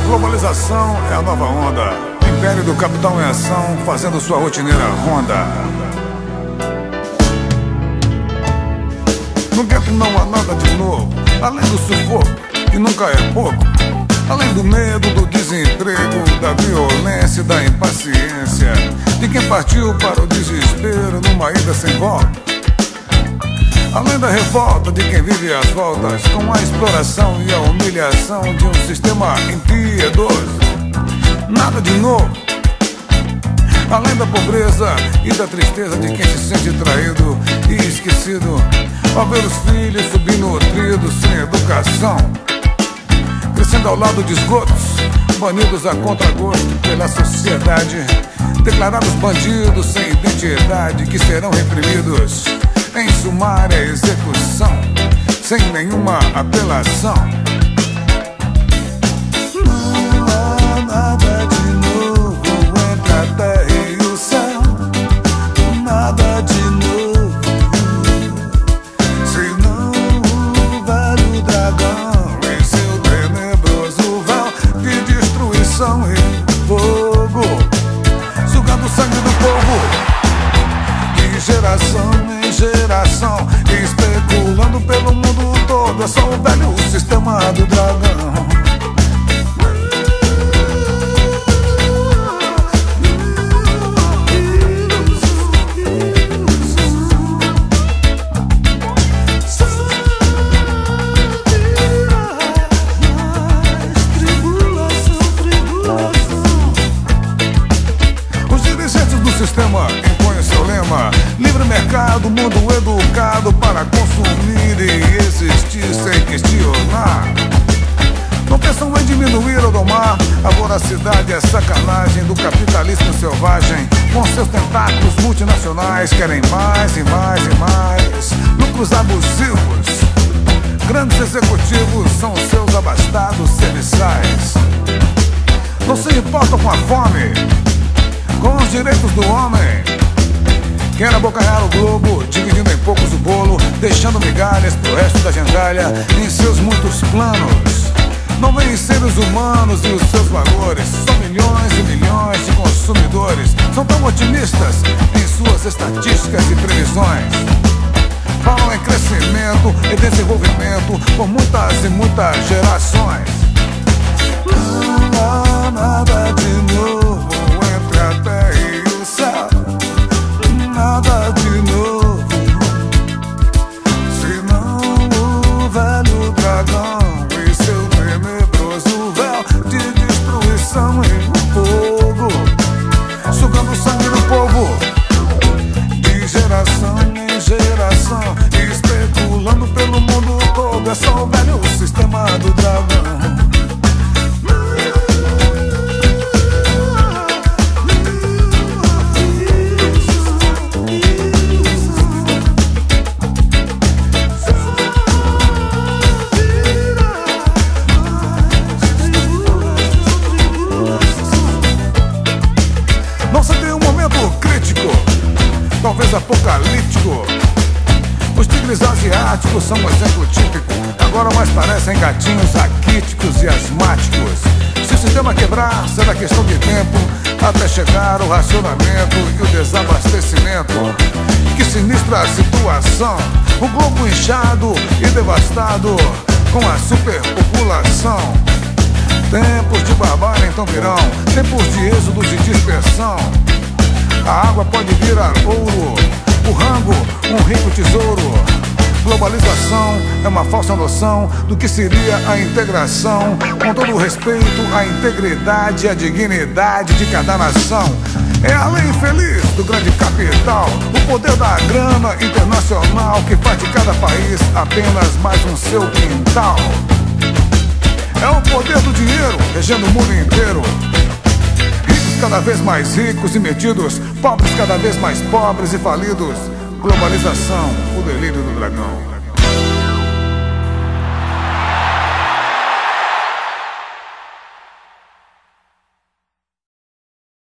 Globalização é a nova onda. Império do capitão em ação, fazendo sua rotineira ronda. No gueto não há nada de novo, além do sufoco, que nunca é pouco. Além do medo, do desemprego, da violência e da impaciência de quem partiu para o desespero numa ida sem volta. Além da revolta de quem vive às voltas com a exploração e a humilhação de um sistema impiedoso. Nada de novo. Além da pobreza e da tristeza de quem se sente traído e esquecido ao ver os filhos subnutridos sem educação, crescendo ao lado de esgotos, banidos a contragosto pela sociedade, declarados bandidos sem identidade que serão reprimidos em sumária execução, sem nenhuma apelação. Não há nada de novo entre a terra e o céu, nada de novo, senão o velho dragão em seu tenebroso véu de destruição e fogo, sugando o sangue do povo de geração em geração, especulando pelo mundo todo. É só o velho sistema do dragão. Os dirigentes do sistema impõem seu lema: livre mercado, mundo educado para consumir e existir sem questionar. Não pensam em diminuir ou domar a voracidade e a sacanagem do capitalismo selvagem. Com seus tentáculos multinacionais querem mais e mais e mais lucros abusivos. Grandes executivos são seus abastados serviçais. Não se importam com a fome, com os direitos do homem. Quer abocanhar o globo, dividindo em poucos o bolo, deixando migalhas pro resto da gentalha em seus muitos planos. Não veem seres humanos e os seus valores. São milhões e milhões de consumidores. São tão otimistas em suas estatísticas e previsões. Falam em crescimento e desenvolvimento por muitas e muitas gerações. Não há nada de novo entre a terra e o céu, nada de novo, senão o velho dragão e seu tenebroso véu de destruição e fogo, sugando o sangue do povo de geração em geração, especulando pelo mundo todo. É só o velho sistema do dragão. Não se tem um momento crítico, talvez apocalíptico. Os tigres asiáticos são um exemplo típico. Agora mais parecem gatinhos raquíticos e asmáticos. Se o sistema quebrar, será questão de tempo até chegar o racionamento e o desabastecimento. Que sinistra situação, o globo inchado e devastado com a superpopulação. Tempos de barbárie então virão, tempos de êxodo e dispersão. A água pode virar ouro, o rango um rico tesouro. Globalização é uma falsa noção do que seria a integração, com todo o respeito à integridade e à dignidade de cada nação. É a lei infeliz do grande capital, o poder da grana internacional que faz de cada país apenas mais um seu quintal. É o poder do dinheiro regendo o mundo inteiro. Ricos cada vez mais ricos e metidos, pobres cada vez mais pobres e falidos. Globalização, o delírio do dragão.